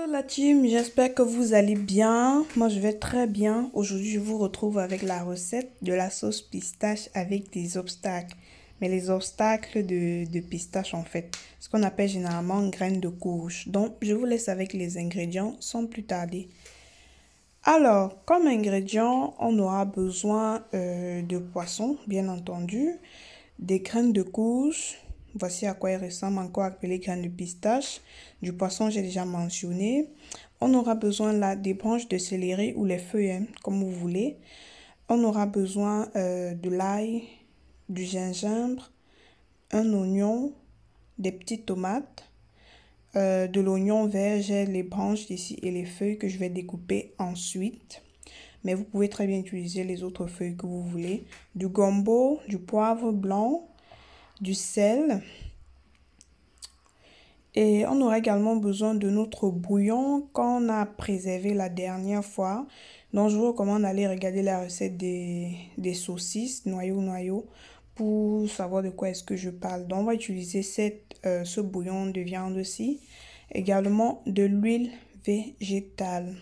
Hello la team, j'espère que vous allez bien. Moi je vais très bien. Aujourd'hui je vous retrouve avec la recette de la sauce pistache avec des obstacles. Mais les obstacles de pistache en fait. Ce qu'on appelle généralement graines de courge. Donc je vous laisse avec les ingrédients sans plus tarder. Alors comme ingrédients on aura besoin de poisson bien entendu. Des graines de courge. Voici à quoi il ressemble, encore appelé graines de pistache. Du poisson, j'ai déjà mentionné. On aura besoin là des branches de céleri ou les feuilles, hein, comme vous voulez. On aura besoin de l'ail, du gingembre, un oignon, des petites tomates, de l'oignon vert, j'ai les branches ici et les feuilles que je vais découper ensuite. Mais vous pouvez très bien utiliser les autres feuilles que vous voulez. Du gombo, du poivre blanc, du sel. Et on aura également besoin de notre bouillon qu'on a préservé la dernière fois. Donc je vous recommande d'aller regarder la recette des saucisses, noyau, pour savoir de quoi est-ce que je parle. Donc on va utiliser ce bouillon de viande aussi. Également de l'huile végétale.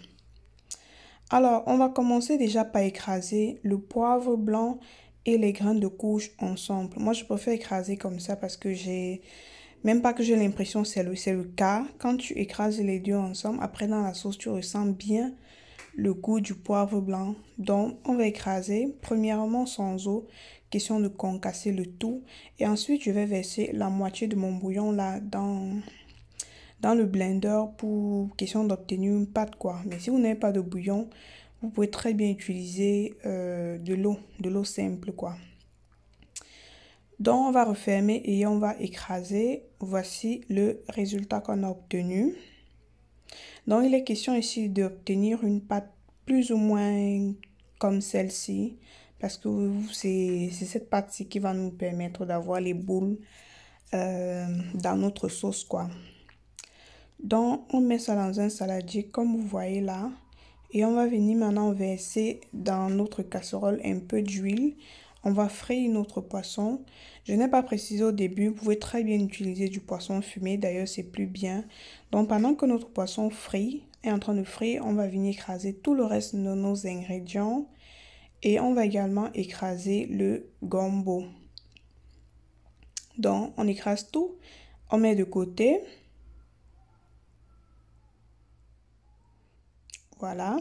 Alors on va commencer déjà par écraser le poivre blanc et les graines de courge ensemble. Moi je préfère écraser comme ça parce que même pas que j'ai l'impression c'est le cas. Quand tu écrases les deux ensemble, après dans la sauce, tu ressens bien le goût du poivre blanc. Donc, on va écraser premièrement sans eau, question de concasser le tout. Et ensuite, je vais verser la moitié de mon bouillon là dans le blender pour question d'obtenir une pâte quoi. Mais si vous n'avez pas de bouillon, vous pouvez très bien utiliser de l'eau simple quoi. Donc, on va refermer et on va écraser. Voici le résultat qu'on a obtenu. Donc, il est question ici d'obtenir une pâte plus ou moins comme celle-ci. Parce que c'est cette pâte-ci qui va nous permettre d'avoir les boules dans notre sauce, quoi. Donc, on met ça dans un saladier comme vous voyez là. Et on va venir maintenant verser dans notre casserole un peu d'huile. On va frire notre poisson. Je n'ai pas précisé au début, vous pouvez très bien utiliser du poisson fumé. D'ailleurs, c'est plus bien. Donc, pendant que notre poisson est en train de frire, on va venir écraser tout le reste de nos ingrédients. Et on va également écraser le gombo. Donc, on écrase tout. On met de côté. Voilà.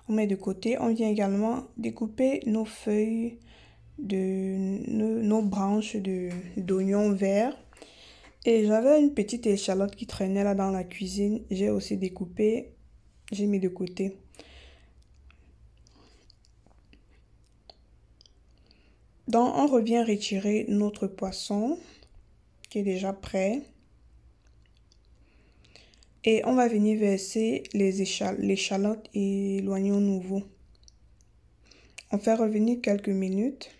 On met de côté. On vient également découper nos feuilles nos branches d'oignons verts. Et j'avais une petite échalote qui traînait là dans la cuisine. J'ai aussi découpé. J'ai mis de côté. Donc, on revient retirer notre poisson qui est déjà prêt. Et on va venir verser l'échalote et l'oignon nouveau. On fait revenir quelques minutes.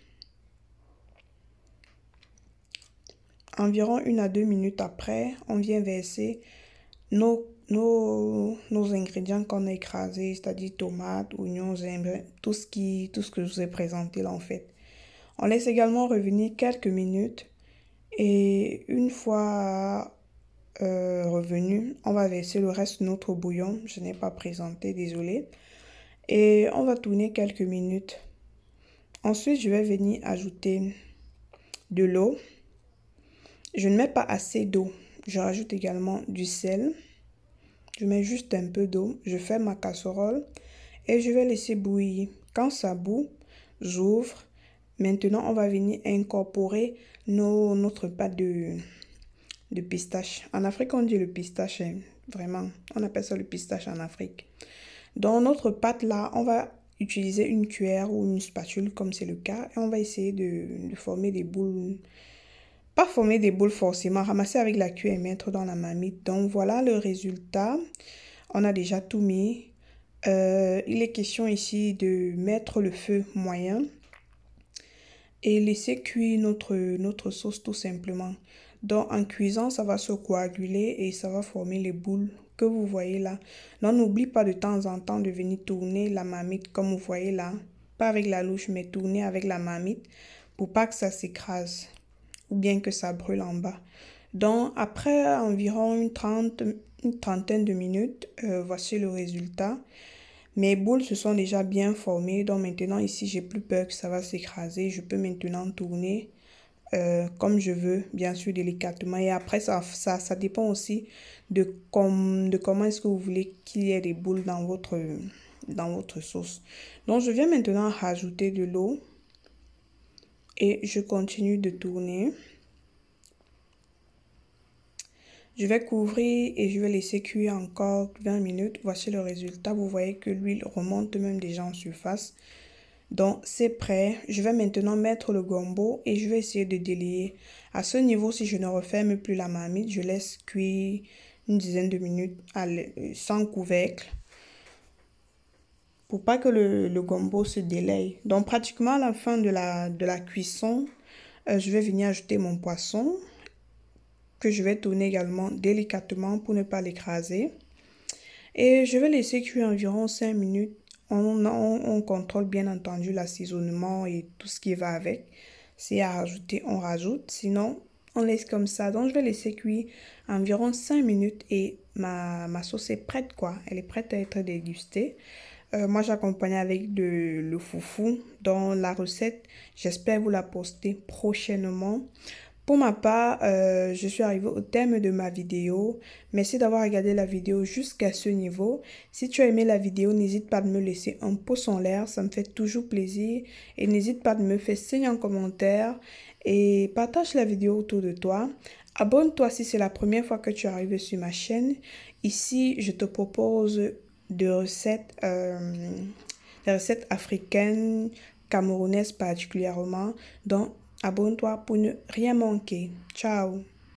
Environ 1 à 2 minutes après, on vient verser nos ingrédients qu'on a écrasés, c'est-à-dire tomates, oignons, gingembre, tout ce que je vous ai présenté là en fait. On laisse également revenir quelques minutes et une fois revenu, on va verser le reste de notre bouillon. Je n'ai pas présenté, désolé. Et on va tourner quelques minutes. Ensuite, je vais venir ajouter de l'eau. Je ne mets pas assez d'eau. Je rajoute également du sel. Je mets juste un peu d'eau. Je ferme ma casserole et je vais laisser bouillir. Quand ça bout, j'ouvre. Maintenant, on va venir incorporer notre pâte de pistache. En Afrique, on dit le pistache, hein, vraiment. On appelle ça le pistache en Afrique. Dans notre pâte là, on va utiliser une cuillère ou une spatule comme c'est le cas. Et on va essayer de former des boules. Pas former des boules forcément, ramasser avec la cuillère et mettre dans la marmite. Donc voilà le résultat. On a déjà tout mis. Il est question ici de mettre le feu moyen et laisser cuire notre sauce tout simplement. Donc en cuisant, ça va se coaguler et ça va former les boules que vous voyez là. Donc n'oublie pas de temps en temps de venir tourner la marmite comme vous voyez là. Pas avec la louche mais tourner avec la marmite pour pas que ça s'écrase ou bien que ça brûle en bas. Donc après environ une trentaine de minutes. Voici le résultat. Mes boules se sont déjà bien formées. Donc maintenant, ici, j'ai plus peur que ça va s'écraser. Je peux maintenant tourner comme je veux, bien sûr, délicatement. Et après, ça dépend aussi de comment est-ce que vous voulez qu'il y ait des boules dans votre sauce. Donc, je viens maintenant rajouter de l'eau et je continue de tourner. Je vais couvrir et je vais laisser cuire encore 20 minutes. Voici le résultat. Vous voyez que l'huile remonte même déjà en surface. Donc, c'est prêt. Je vais maintenant mettre le gombo et je vais essayer de délier. À ce niveau, si je ne referme plus la marmite, je laisse cuire une dizaine de minutes sans couvercle pour pas que le gombo se délaye. Donc, pratiquement à la fin de la cuisson, je vais venir ajouter mon poisson que je vais tourner également délicatement pour ne pas l'écraser. Et je vais laisser cuire environ 5 minutes. On contrôle bien entendu l'assaisonnement et tout ce qui va avec. Si à rajouter, on rajoute. Sinon, on laisse comme ça. Donc, je vais laisser cuire environ 5 minutes et ma sauce est prête, quoi. Elle est prête à être dégustée. Moi, j'accompagne avec le foufou dans la recette. J'espère vous la poster prochainement. Pour ma part, je suis arrivée au terme de ma vidéo. Merci d'avoir regardé la vidéo jusqu'à ce niveau. Si tu as aimé la vidéo, n'hésite pas à me laisser un pouce en l'air. Ça me fait toujours plaisir. Et n'hésite pas à me faire signe en commentaire. Et partage la vidéo autour de toi. Abonne-toi si c'est la première fois que tu arrives sur ma chaîne. Ici, je te propose des recettes africaines, camerounaises particulièrement. Donc, abonne-toi pour ne rien manquer. Ciao!